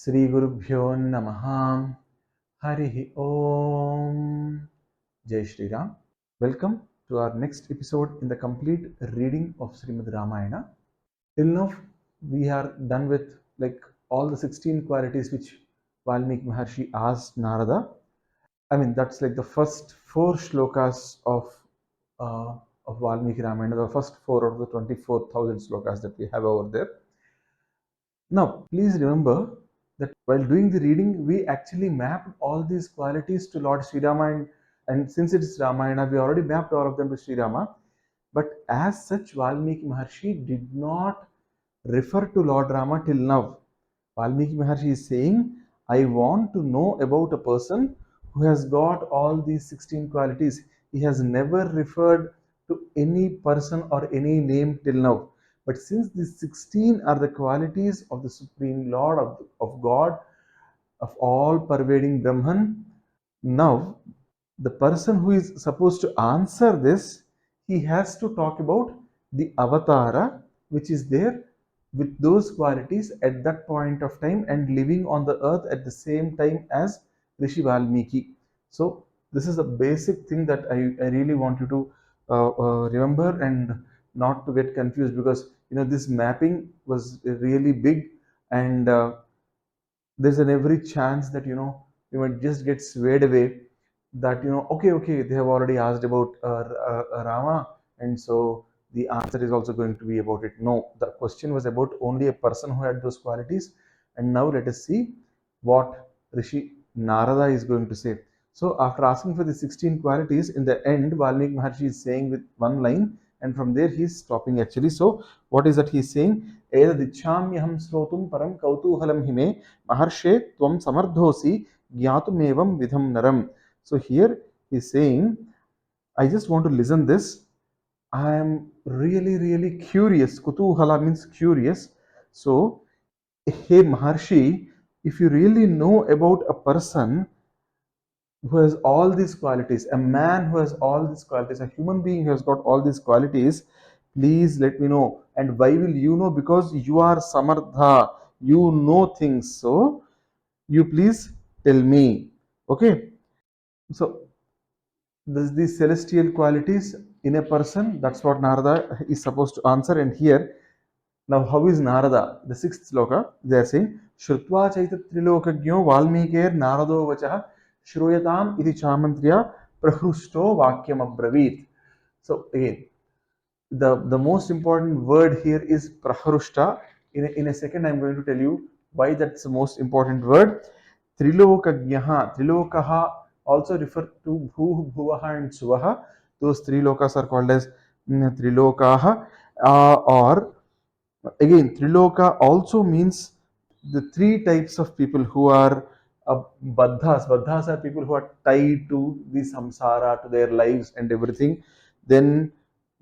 Sri Gurubhyo Namaha. Harihi Om. Jai Shri Ram. Welcome to our next episode in the complete reading of Srimad Ramayana. Till now, we are done with all the 16 qualities which Valmiki Maharshi asked Narada. I mean, that's like the first four shlokas of Valmiki Ramayana, the first four of the 24,000 slokas that we have over there. Now, please remember that while doing the reading, we actually mapped all these qualities to Lord Sri Rama, and since it is Ramayana, we already mapped all of them to Sri Rama. But as such, Valmiki Maharshi did not refer to Lord Rama till now. Valmiki Maharshi is saying, I want to know about a person who has got all these 16 qualities. He has never referred to any person or any name till now. But since these 16 are the qualities of the Supreme Lord, of God, of all pervading Brahman, now the person who is supposed to answer this, he has to talk about the avatara which is there with those qualities at that point of time and living on the earth at the same time as Rishi Valmiki. So this is a basic thing that I really want you to remember and not to get confused, because this mapping was really big, and there's an every chance that you might just get swayed away, that okay, they have already asked about Rama, and so the answer is also going to be about it. No, the question was about only a person who had those qualities. And now let us see what Rishi Narada is going to say. So after asking for the 16 qualities, in the end Valmiki Maharshi is saying with one line, and from there he is stopping actually. So what is that he is saying? Edadichamyaham srotum param kautuhalam hime maharshe tvam samardhosi gyatumevam vidham naram. So here he is saying, I just want to listen this. I am really curious. Kutuhala means curious. So, hey Maharshi, if you really know about a person who has all these qualities, a man who has all these qualities, a human being who has got all these qualities, please let me know. And why will you know? Because you are Samardha, you know things. So, you please tell me. Okay. So, these celestial qualities in a person, that's what Narada is supposed to answer. And here, now how is Narada? The sixth sloka, they are saying, Shrutva Chaitat Trilokagyo Valmikir Narado Vachaha Shruyatam iti Chamantriya Prahrusto Vakyam Abravit. So again, the most important word here is Prahrushta. In a second, I'm going to tell you why that's the most important word. Trilokagyaha. Trilokaha also refer to Bhu, Bhuvaha and Suvaha. Those three lokas are called as Trilokaha. Or again, Triloka also means the three types of people who are Baddhas. Baddhas are people who are tied to the samsara, to their lives and everything. Then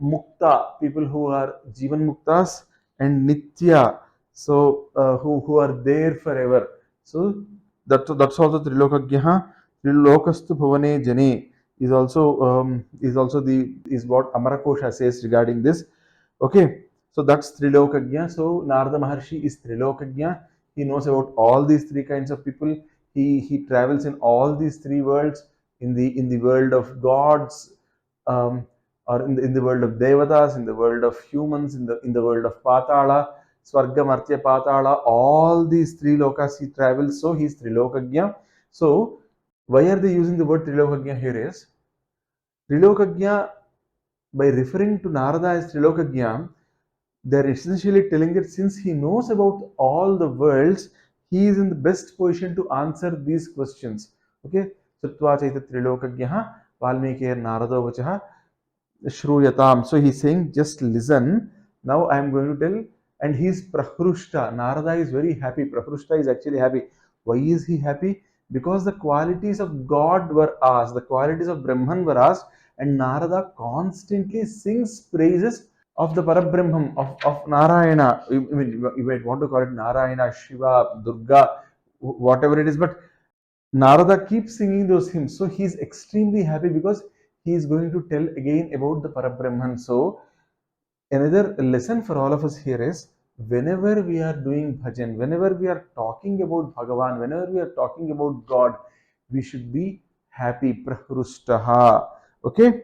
Mukta, people who are Jivan Muktas, and Nitya, so who are there forever. So that's also Trilokagyaha. Trilokastu Bhavane Jane is also the is what Amarakosha says regarding this. Okay, so that's Trilokagya. So Narada Maharshi is Trilokagya. He knows about all these three kinds of people. He travels in all these three worlds, in the world of gods, or in the world of devatas, in the world of humans, in the world of Patala, Swarga, Martya, Patala. All these three lokas he travels. So he is Trilokagya. So why are they using the word Trilokagya here? Is Trilokagya, by referring to Narada as Trilokagya, they're essentially telling that since he knows about all the worlds, he is in the best position to answer these questions. Okay, Sutva Chaita Trilokagyaha Valmikir Narado Vachaha Shruyatam. So he's saying, just listen. Now I am going to tell. And he's Prahrushta. Narada is very happy. Prahrushta is actually happy. Why is he happy? Because the qualities of God were asked, the qualities of Brahman were asked, and Narada constantly sings praises of the Parabrahman, of Narayana. I mean, you might want to call it Narayana, Shiva, Durga, whatever it is, but Narada keeps singing those hymns. So he is extremely happy because he is going to tell again about the Parabrahman. So another lesson for all of us here is, whenever we are doing bhajan, whenever we are talking about Bhagavan, whenever we are talking about God, we should be happy. Prahrustaha. Okay.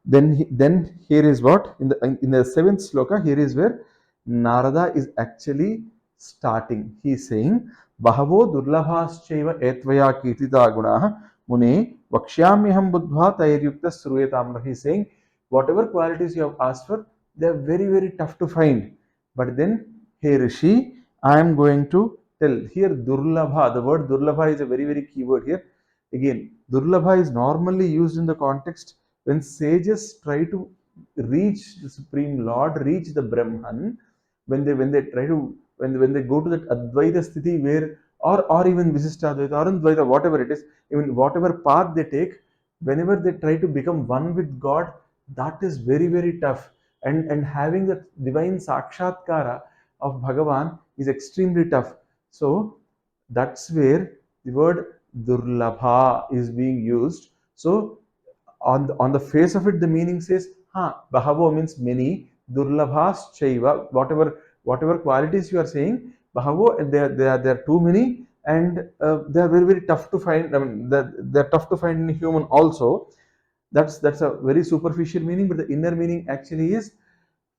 Then here is what in the seventh sloka. Here is where Narada is actually starting. He is saying, "Bahavo durlabhaschaiva etvaya kirtita gunaah mune vakshyamyaham buddha tairyukta sruyatamra." He is saying, whatever qualities you have asked for, they are very very tough to find. But then, hey Rishi, I am going to tell here durlabha. The word durlabha is a very very key word here. Again, durlabha is normally used in the context when sages try to reach the Supreme Lord, reach the Brahman, when they try to when they go to that Advaita Sthiti where or even Visishtadvaita or Advaita, whatever it is, even whatever path they take, whenever they try to become one with God, that is very very tough. And having that divine sakshatkara of Bhagavan is extremely tough. So that's where the word durlabha is being used. So on the face of it, the meaning says, bahavo means many, durlabhas chaiva, whatever qualities you are saying, bahavo, there are too many, and they are very very tough to find. I mean, they're tough to find in human also. That's a very superficial meaning, but the inner meaning actually is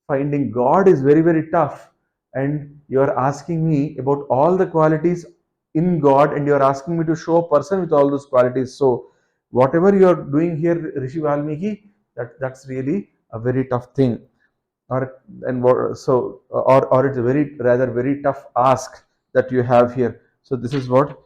finding God is very very tough. And you are asking me about all the qualities in God, and you are asking me to show a person with all those qualities. So whatever you are doing here, Rishi Valmiki, that's really a very tough thing. Or it's a very rather very tough ask that you have here. So this is what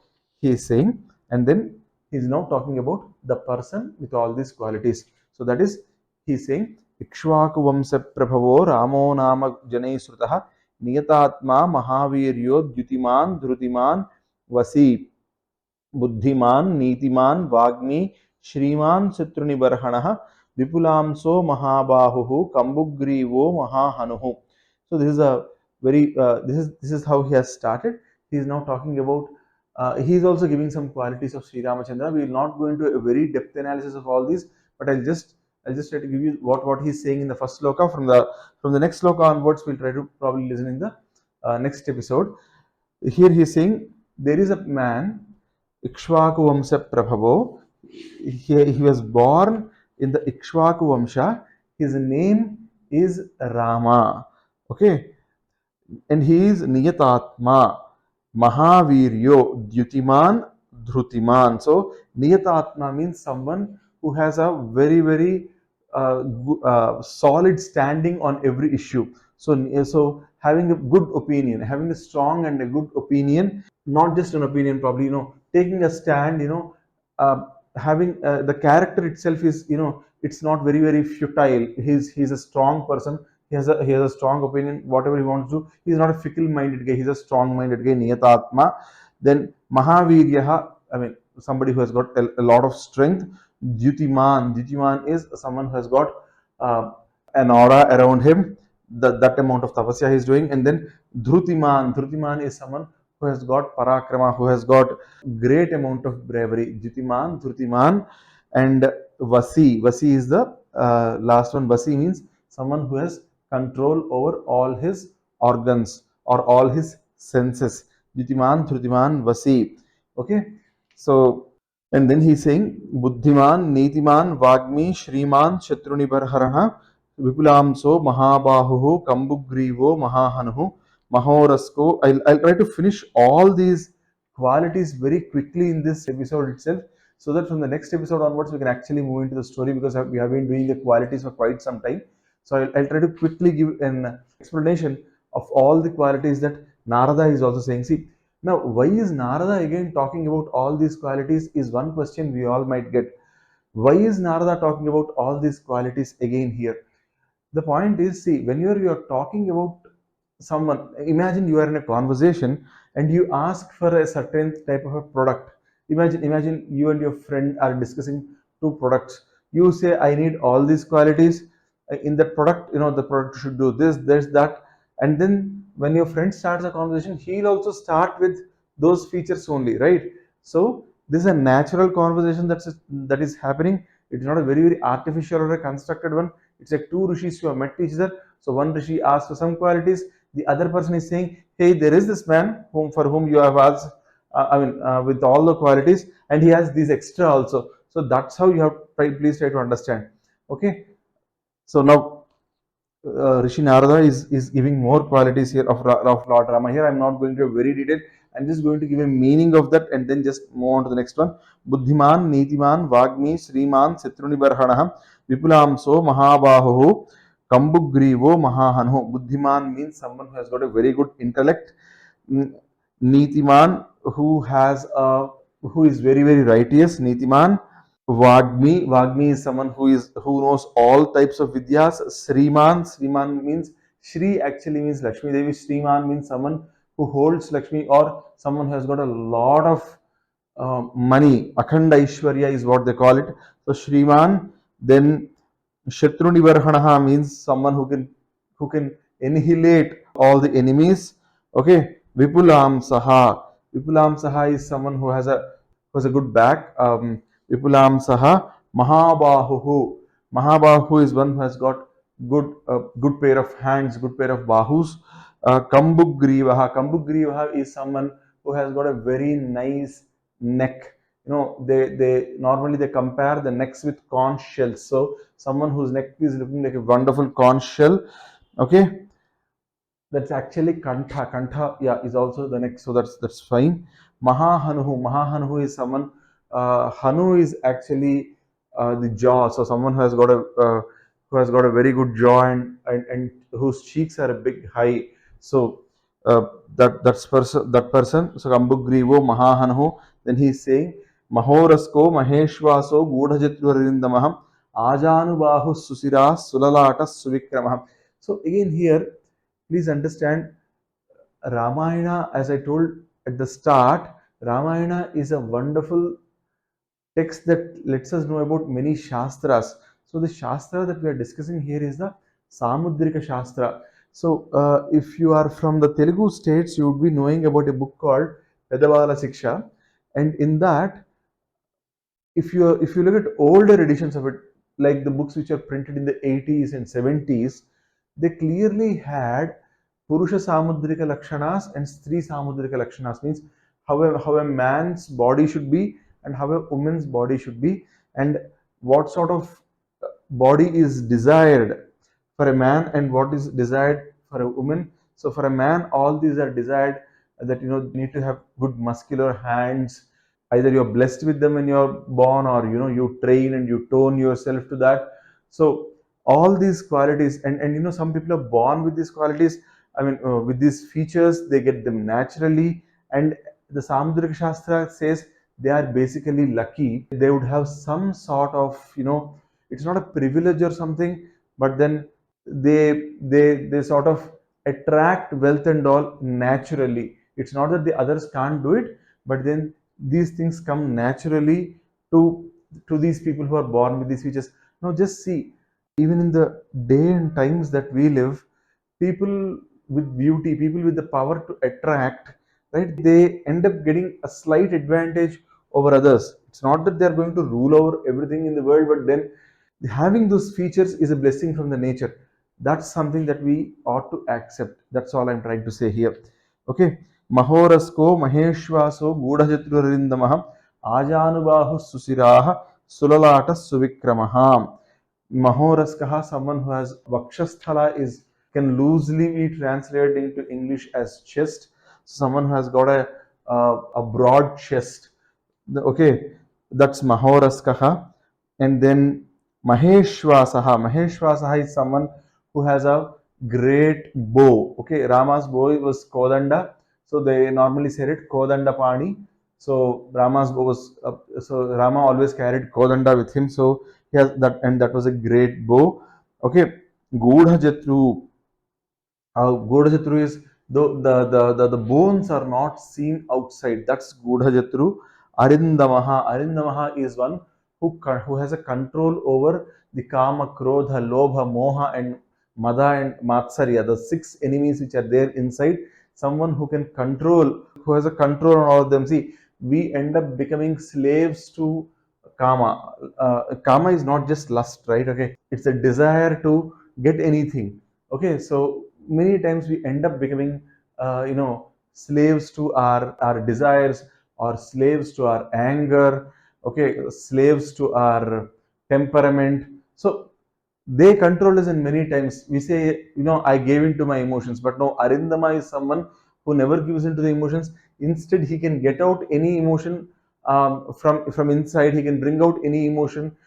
he is saying, and then he is now talking about the person with all these qualities. So that is, he is saying, Ikshvaku vamsa prabhavo Ramo nama janai srutah niyatatma mahaviryo dyutiman dhrutiman vasi buddhiman neetimaan vaagmi srimaan satrunibarhana vipulamso mahaabaahu kambugrivo mahahanuh. So this is a very this is how he has started. He is now talking about he is also giving some qualities of Sri Ramachandra. We will not go into a very depth analysis of all these, but I'll just try to give you what he's saying in the first sloka. From the next sloka onwards, we'll try to probably listen in the next episode. Here he is saying there is a man, Ikshvaku Vamsa Prabhavo. He was born in the Ikshvaku Vamsha. His name is Rama. Okay. And he is Niyatatma, Mahaviryo, Dyutiman, Dhrutiman. So, Niyatatma means someone who has a very, very solid standing on every issue. So having a good opinion, having a strong and a good opinion, not just an opinion, probably, taking a stand, having the character itself is, it's not very, very futile. He's a strong person. He has a strong opinion, whatever he wants to do. He's not a fickle-minded guy. He's a strong-minded guy, Niyatatma. Then Mahaviryaha, I mean, somebody who has got a lot of strength. Dyutiman is someone who has got an aura around him, that amount of tapasya he is doing. And then Dhrutiman is someone who has got parakrama, who has got great amount of bravery. Dhrutiman, and Vasi is the last one. Vasi means someone who has control over all his organs or all his senses. Dhrutiman, Vasi. Okay, so and then he's saying buddhiman, neetimaan, vaagmi, srimaan, satrunibarhana, vipulamso, mahaabaahu, kambugrivo, mahahanuh, mahoraskO. I'll try to finish all these qualities very quickly in this episode itself, so that from the next episode onwards we can actually move into the story, because we have been doing the qualities for quite some time. So I'll try to quickly give an explanation of all the qualities that Narada is also saying. See, now, why is Narada again talking about all these qualities is one question we all might get. Why is Narada talking about all these qualities again here? The point is, see, when you're talking about someone, imagine you are in a conversation and you ask for a certain type of a product. Imagine you and your friend are discussing two products. You say, I need all these qualities in that product. The product should do this, this, that. And then when your friend starts a conversation, he'll also start with those features only, right? So this is a natural conversation that is happening. It's not a very very artificial or a constructed one. It's like two rishis who have met each other. So one rishi asks for some qualities, The other person is saying, hey, there is this man for whom you have asked, with all the qualities, and he has these extra also. So that's how you have please try to understand. Okay. So now Rishi Narada is giving more qualities here of Lord Rama. Here I'm not going to very detailed. I'm just going to give a meaning of that and then just move on to the next one. Buddhiman, neetimaan, vaagmi, srimaan, satrunibarhana, vipulamso, mahaabaahu, kambugrivo, mahahanuh. Buddhiman means someone who has got a very good intellect. Neetimaan, who is very very righteous. Neetimaan. Vaagmi is someone who knows all types of vidyas. Srimaan means Shri actually means Lakshmi Devi. Srimaan means someone who holds Lakshmi or someone who has got a lot of money. Akhanda Ishwarya is what they call it. So Shrimaan. Then Shatrunibarhana means someone who can annihilate all the enemies. Okay, Vipulamsaha is someone who has a good back. Vipulamsaha mahaabaahu. Mahaabaahu is one who has got good pair of hands, good pair of bahus. Kambugrivaha is someone who has got a very nice neck. They normally they compare the necks with conch shells. So someone whose neck is looking like a wonderful conch shell. Okay, that's actually kantha, yeah, is also the next, so that's fine. Mahahanuh is someone, hanu is actually the jaw, so someone who has got a very good jaw, and whose cheeks are a big high. So that person, so kambugrivo, mahahanuh. Then he's saying mahoraskO, maheshwaasO, gudajatru, arindamah, aajaanubaahuh, susiraah, sulalaatah, suvikramah. So again here, please understand, Ramayana, as I told at the start, Ramayana is a wonderful text that lets us know about many shastras. So the shastra that we are discussing here is the Samudrika Shastra. So if you are from the Telugu states, you would be knowing about a book called Pedavala Siksha, and in that, if you look at older editions of it, like the books which are printed in the 80s and 70s, they clearly had Purusha Samudrika Lakshanas and Stri Samudrika Lakshanas, means how a man's body should be and how a woman's body should be, and what sort of body is desired for a man and what is desired for a woman. So for a man, all these are desired, that you need to have good muscular hands. Either you're blessed with them when you're born, or you train and you tone yourself to that. So all these qualities, and some people are born with these qualities, with these features, they get them naturally. And the Samudrika Shastra says they are basically lucky. They would have some sort of, it's not a privilege or something, but then they sort of attract wealth and all naturally. It's not that the others can't do it, but then these things come naturally to these people who are born with these features. Now just see, even in the day and times that we live, people with beauty, people with the power to attract, right, they end up getting a slight advantage over others. It's not that they're going to rule over everything in the world, but then having those features is a blessing from the nature. That's something that we ought to accept. That's all I'm trying to say here. Okay. mahoraskO, maheshwaasO, gudajatru, arindamah, aajaanubaahuh, susiraah, sulalaatah, suvikramah. Mahoraskah, someone who has vakshasthala, is can loosely be translated into English as chest. Someone who has got a broad chest. Okay, that's mahoraskah. And then maheshwasaha is someone who has a great bow. Okay, Rama's bow was kodanda, so they normally said it kodanda pani. So Rama's bow was so Rama always carried kodanda with him, so he has that, and that was a great bow. Okay, gudajatru. Gudajatru is the bones are not seen outside. That's Gudajatru. Arindamaha is one who has a control over the Kama, Krodha, Lobha, Moha, and Mada and Matsarya, the six enemies which are there inside. Someone who can control, who has a control on all of them. See, we end up becoming slaves to Kama. Kama is not just lust, right? Okay, it's a desire to get anything. Okay, so many times we end up becoming, slaves to our desires, or slaves to our anger, okay, slaves to our temperament. So they control us in many times. We say, I gave in to my emotions, but no, Arindama is someone who never gives in to the emotions. Instead, he can get out any emotion from inside. He can bring out any emotion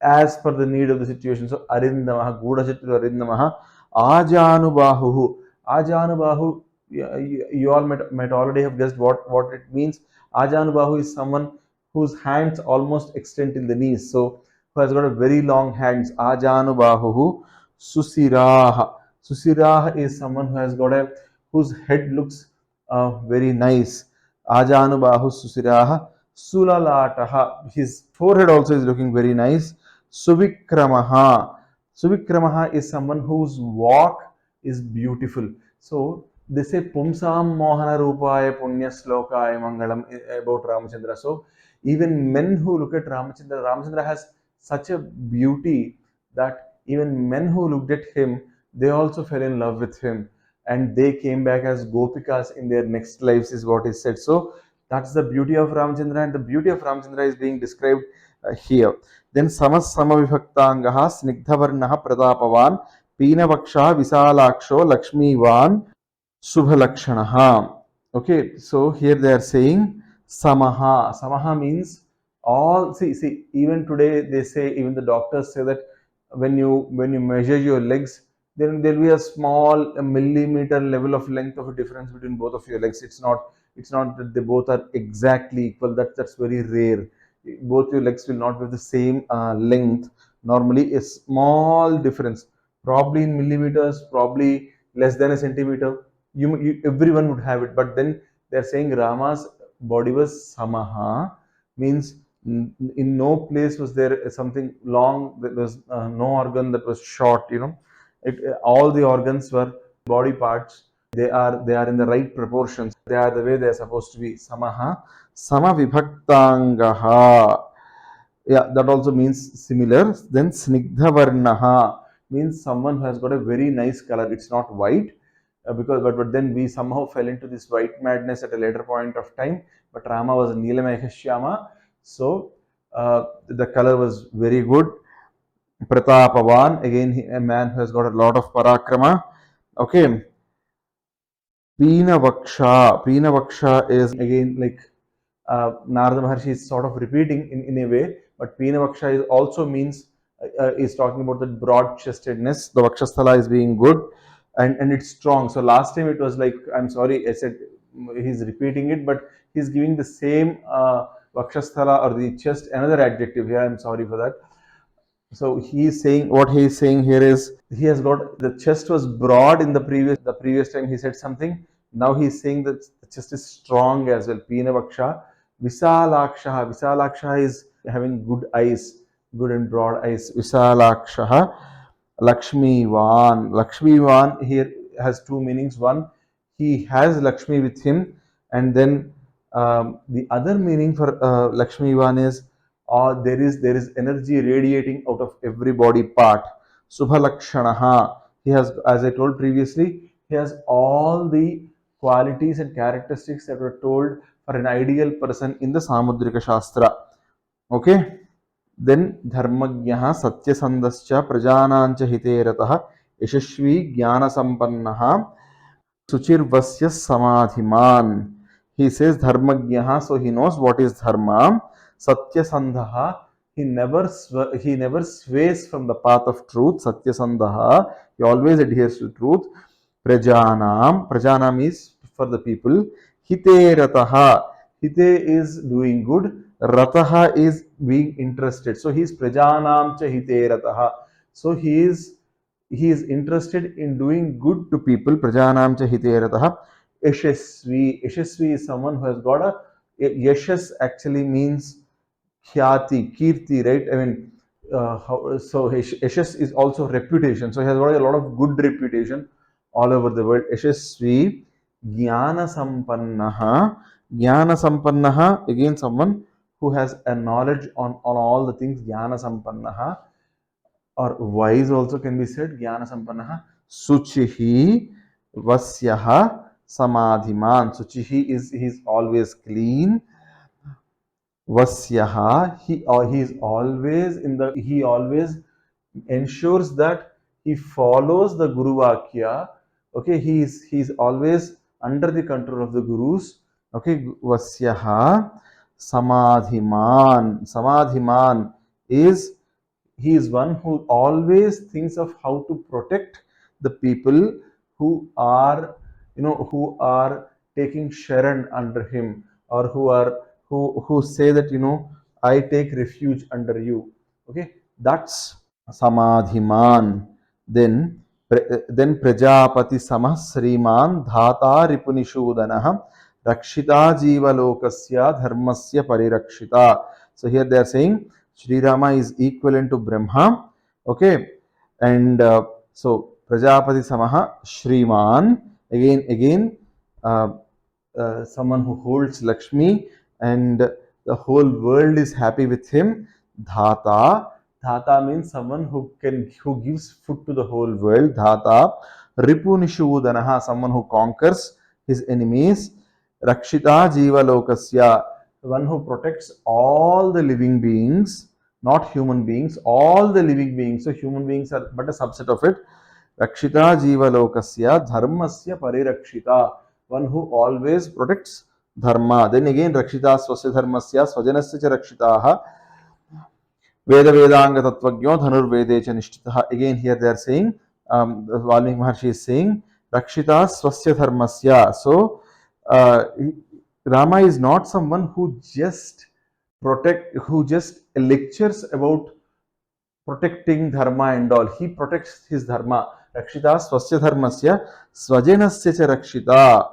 as per the need of the situation. So arindamah, gudajatru arindamah, aajaanubaahuh. Aajaanubaahuh, you all might already have guessed what it means. Aajaanubaahuh is someone whose hands almost extend till the knees. So who has got a very long hands. Aajaanubaahuh. Susiraah. Susiraah is someone who has got whose head looks very nice. Aajaanubaahuh susiraah. Sulalaatah. His forehead also is looking very nice. Suvikramah. Suvikramah is someone whose walk is beautiful. So they say Pumsam Mohana Rupaya Punya Slokaya Mangalam about Ramachandra. So even men who look at Ramachandra, Ramachandra has such a beauty that even men who looked at him, they also fell in love with him, and they came back as Gopikas in their next lives, is what is said. So that's the beauty of Ramachandra, and the beauty of Ramachandra is being described here. Then samvibhaktaangah, snigdhavarnah, prataapavaan, pitavakshah, visaalakshO, lakshmivaan, subhalakshanah. Okay, so here they are saying samah. Samah means all. See. Even today, they say, even the doctors say that when you measure your legs, then there will be a small a millimeter level of length of a difference between both of your legs. It's not that they both are exactly equal. That's very rare. Both your legs will not be the same length. Normally, a small difference, probably in millimeters, probably less than a centimeter. Everyone would have it, but then they're saying Rama's body was samaha, means in no place was there something long. There was no organ that was short. All the organs were body parts. They are in the right proportions. They are the way they are supposed to be. Samaha, samvibhaktaangah. Yeah, that also means similar. Then snigdhavarnah means someone who has got a very nice color. It's not white, because but then we somehow fell into this white madness at a later point of time. But Rama was neelamekashyama, so the color was very good. Prataapavaan, again a man who has got a lot of parakrama. Okay, Pinavaksha is again like Narada Maharshi is sort of repeating in a way, but Pinavaksha is also means is talking about the broad chestedness. The Vakshasthala is being good, and it's strong. So last time it was like, I'm sorry, I said he's repeating it, but he's giving the same Vakshasthala or the chest another adjective here. I'm sorry for that. So he's saying, what he's saying here is, he has got the chest was broad in the previous time he said something. Now he's saying that the chest is strong as well. Pinavaksha, Visalaksha is having good eyes, good and broad eyes. Visalaksha, Lakshmivaan here has two meanings. One, he has Lakshmi with him, and then the other meaning for Lakshmivaan is there is energy radiating out of every body part. Subhalakshanah. He has, as I told previously, he has all the qualities and characteristics that were told for an ideal person in the Samudrika Shastra. Okay. Then dharmagyaha satyasandascha prajanancha hiteratah yashashvi jnana sampannaha suchirvasya samadhiman. He says dharmagyaha, so he knows what is dharma. Satyasandha, he never sways from the path of truth. Satyasandha, he always adheres to truth. Prajanam is for the people. Hite rataha, hite is doing good. Rataha is being interested. So he is prajanam cha hite rataha. So he is interested in doing good to people. Prajanam cha hite rataha. Yashasvi is someone who has got yashas actually means khyati, kirti, right? I mean, so yashas is also reputation. So he has got a lot of good reputation all over the world. Yashasvi, jnana sampannaha. Jnana sampannaha, again someone who has a knowledge on all the things. Jnana sampannaha, or wise also can be said. Jnana sampannaha. Suchihi, Vasyaha samadhiman. So he is always clean. Vasyaha, he is always he always ensures that he follows the Guru Vakya. Okay, he is always under the control of the Gurus. Okay, Vasyaha samadhiman. Samadhiman is, he is one who always thinks of how to protect the people who are, who are taking sharan under him, or who say that, I take refuge under you. Okay, that's samadhiman. Then prajapati samah srimaan dhata ripunishudanah rakshita jiva lokasya dharmasya parirakshita. So here they are saying Sri Rama is equivalent to Brahma. Okay, and so prajapati samaha shriman, again uh, someone who holds Lakshmi, and the whole world is happy with him. Dhata, dhata means someone who gives food to the whole world. Dhata, ripunishudanaha, someone who conquers his enemies. Rakshita jiva lokasya, one who protects all the living beings, not human beings, all the living beings. So human beings are but a subset of it. Rakshita jiva lokasya dharmasya parirakshita, one who always protects dharma. Then again, rakshita swasya dharmasya swajanasya cha rakshitaha veda vedanga tatvagyo dhanur vede cha nishtitaha. Again here they are saying, Valmiki Maharshi is saying, rakshita swasya dharmasya. So Rama is not someone who just lectures about protecting dharma and all. He protects his dharma. Rakshita swasya dharmasya swajanasya cha rakshita.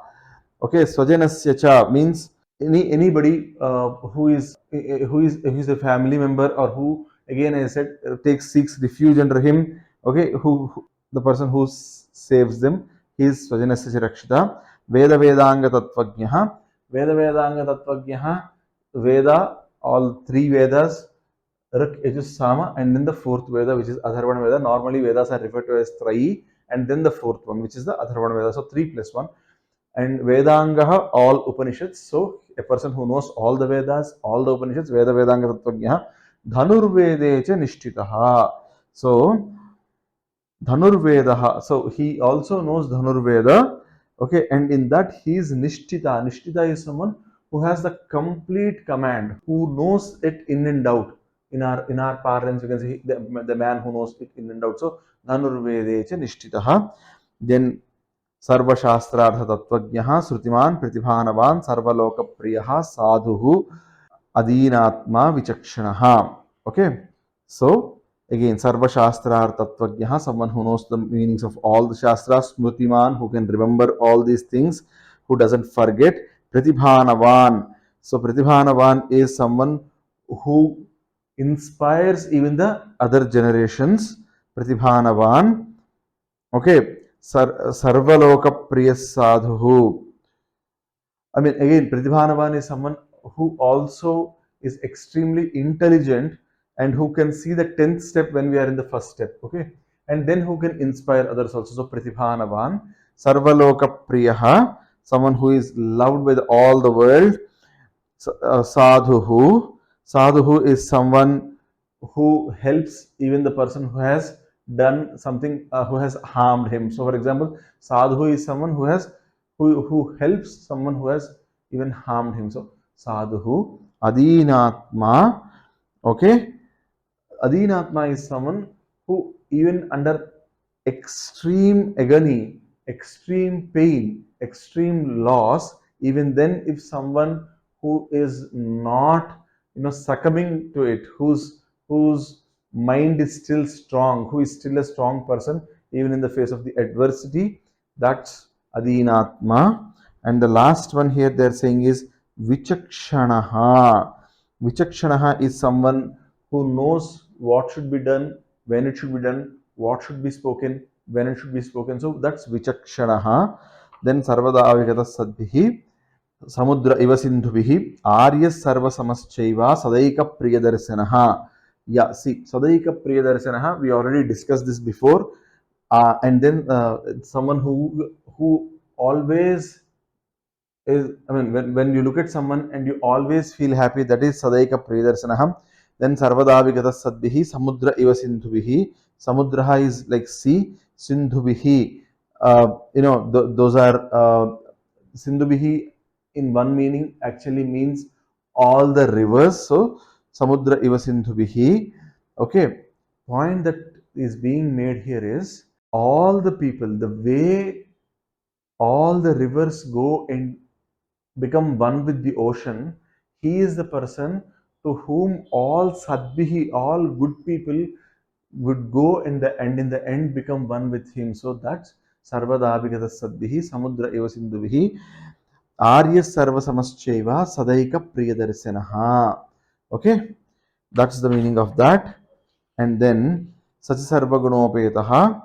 Okay, swajanasya cha means anybody who is a family member, or who, again I said, seeks refuge under him. Okay, who the person who saves them, he is swajanasya cha rakshita. Veda vedanga tatvagnyah. Veda vedanga tatvagnyah. Veda, all three Vedas, Rik, Yajus, Sama, and then the fourth Veda, which is Atharvana Veda. Normally Vedas are referred to as Trayi, and then the fourth one, which is the Atharvana Veda. So 3 plus 1. And Vedangaha, all Upanishads. So a person who knows all the Vedas, all the Upanishads, Veda Vedanga Tattvagyaha, Dhanurvedecha Nishtitaha. So Dhanurvedaha. So he also knows Dhanurveda. Okay, and in that he is Nishtita. Nishtita is someone who has the complete command, who knows it in and out. In our parlance, you can say the man who knows it in and out. So Dhanurvedecha Nishtitaha. Then सर्वशास्त्रार्थ तत्वज्ञः श्रुतिमान प्रतिभानवान सर्वलोकप्रियः साधुः अदीनात्मा विचक्षणः. Okay, so again, sarvashastrarth tatvajnah, someone who knows the meanings of all the shastras. Smrutiman, who can remember all these things, who doesn't forget. Pratibhanavan, so Pratibhanavan is someone who inspires even the other generations. Pratibhanavan. Okay, Sarvaloka Priya Sadhu. I mean, again, Pratibhanavan is someone who also is extremely intelligent, and who can see the 10th step when we are in the first step. Okay, and then who can inspire others also. So Pratibhanavan, Sarvaloka Priyaha, someone who is loved by all the world. Sadhuhu, Sadhuhu is someone who helps even the person who has done something, who has harmed him. So for example, Sadhu is someone who helps someone who has even harmed him. So Sadhu. Adinatma. Okay, Adinatma is someone who, even under extreme agony, extreme pain, extreme loss, even then, if someone who is not, succumbing to it, whose mind is still strong, who is still a strong person, even in the face of the adversity, that's Adinatma. And the last one here they're saying is Vichakshanaha. Vichakshanaha is someone who knows what should be done, when it should be done, what should be spoken, when it should be spoken. So that's Vichakshanaha. Then Sarvada Avigata Sadbhihi, Samudra Ivasindhubihi, Arya Sarva Samaschaiva, Sadaika Priyadarsanaha. Yeah, see, Sadaika Priyadarsanaha, we already discussed this before. and then someone who always is, I mean, when you look at someone and you always feel happy, that is Sadaika Priyadarsanaham. Then Sarvadavigata Sadbihi, Samudra Iva Sindhubihi. Samudraha is like sea, Sindhubihi. Those are Sindhubihi in one meaning actually means all the rivers. So Samudra Iva Sindhubihi. Okay, point that is being made here is all the people, the way all the rivers go and become one with the ocean, he is the person to whom all sadbihi, all good people would go and in the end become one with him. So that's sarvadabhigata sadbihi samudra eva sindhubihi arya sarva samascheva sadaika priyadarsanaha. Okay, that's the meaning of that. And then sachi sarva gunopetaha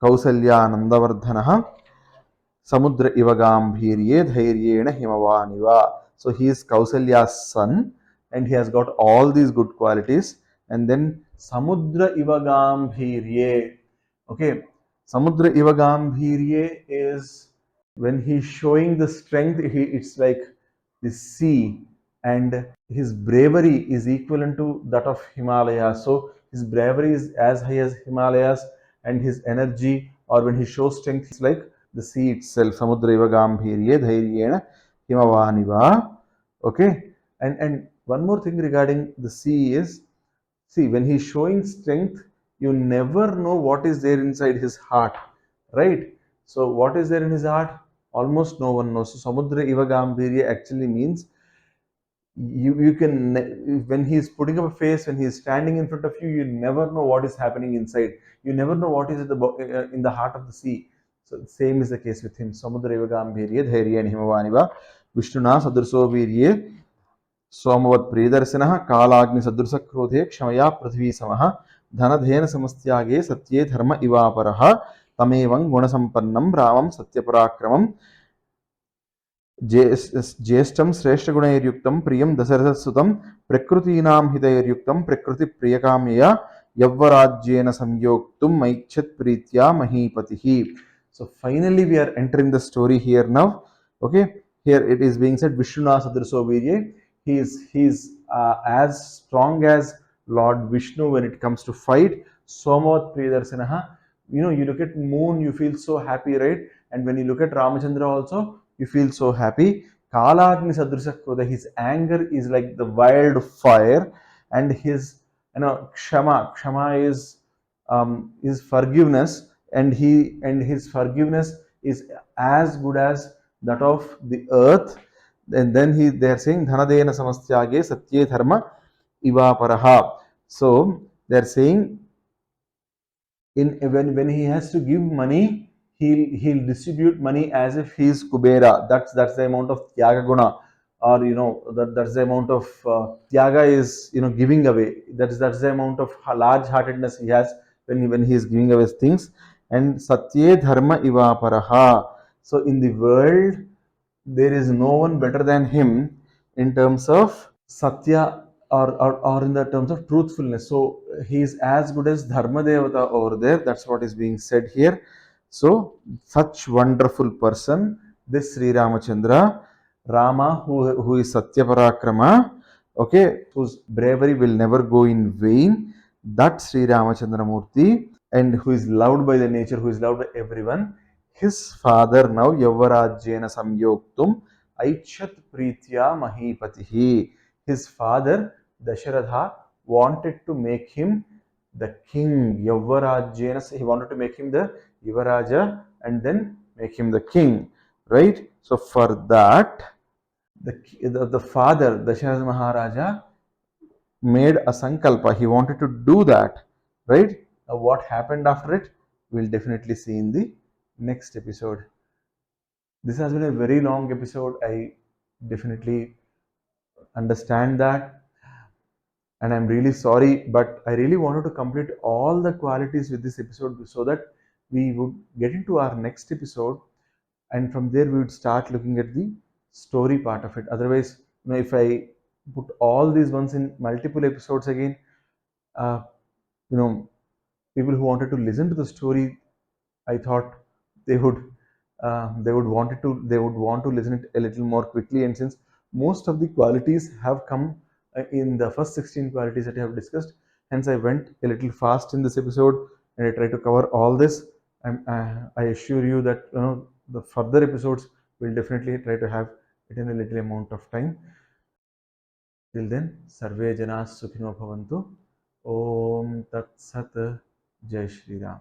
kausalya nandavardhanaha Samudra Ivagambhirye Dhairyena Himavaniva. So he is Kausalya's son and he has got all these good qualities. And then Samudra Ivagambhirye. Okay, Samudra Ivagambhirye is when he's showing the strength, it's like the sea, and his bravery is equivalent to that of Himalayas. So his bravery is as high as Himalayas, and his energy, or when he shows strength, it's like the sea itself. Samudra iva gambhirye dhairyena himavaniva. Okay, and one more thing regarding the sea is, see, when he's showing strength, you never know what is there inside his heart, right? So what is there in his heart? Almost no one knows. So Samudra iva gambhirya actually means you can, when he is putting up a face, when he is standing in front of you, you never know what is happening inside. You never know what is in the heart of the sea. So same is the case with him. Samudra iva gambhirya dhairya himavaniva vishnuna sadruso virye सोमवत् प्रियदर्शनः कालाग्नि सदृश क्रोधे क्षमया पृथ्वी समः धनधेन समस्त्यागे सत्ये धर्म इवापरः तमेवं गुणसम्पन्नं रामं सत्यपराक्रमं ज्येष्ठं श्रेष्ठगुणैर्युक्तं प्रियं दशरथसुतं प्रकृतीनां हितैर्युक्तं प्रकृतिप्रियकाम्यया यव्वराज्येन संयोक्तुं मैच्छत् प्रीत्या महीपतिः. So finally we are entering the story here now. Okay, here it is being said Vishnuna sadriso virye. He is as strong as Lord Vishnu when it comes to fight. Somavat Priyadarshanaha. You look at moon, you feel so happy, right? And when you look at Ramachandra also, you feel so happy. Kalagni Sadrisha Krodha, his anger is like the wild fire, and his Kshama is forgiveness, and his forgiveness is as good as that of the earth. And then they are saying Dhanadena Samastyage Satye Dharma Ivaparaha. So they are saying when he has to give money, he'll distribute money as if he is Kubera. That's the amount of Tyaga Guna, or that's the amount of Tyaga is giving away. That's the amount of large heartedness he has when he is giving away things. And Satye Dharma Ivaparaha. So in the world there is no one better than him in terms of Satya, or in the terms of truthfulness. So he is as good as Dharma Devata over there. That's what is being said here. So such wonderful person, this Sri Ramachandra, Rama, who is Satya Parakrama, okay, whose bravery will never go in vain. That Sri Ramachandra Murti, and who is loved by the nature, who is loved by everyone. His father now Yavarajyena Samyoktum Aichat Pritya Mahipatihi. His father Dasharatha wanted to make him the king. Yavarajyena, he wanted to make him the Yavaraja and then make him the king. Right? So for that, the father, Dasharatha Maharaja, made a sankalpa. He wanted to do that. Right? Now what happened after it, we'll definitely see in the next episode. This has been a very long episode. I definitely understand that, and I'm really sorry, but I really wanted to complete all the qualities with this episode so that we would get into our next episode, and from there we would start looking at the story part of it. Otherwise, if I put all these ones in multiple episodes again, people who wanted to listen to the story, I thought they would they would want to listen it a little more quickly. And since most of the qualities have come in the first 16 qualities that I have discussed, hence I went a little fast in this episode and I tried to cover all this. I assure you that the further episodes will definitely try to have it in a little amount of time. Till then, sarve janas sukhino bhavantu. Om tat sat. Jai Shri Ram.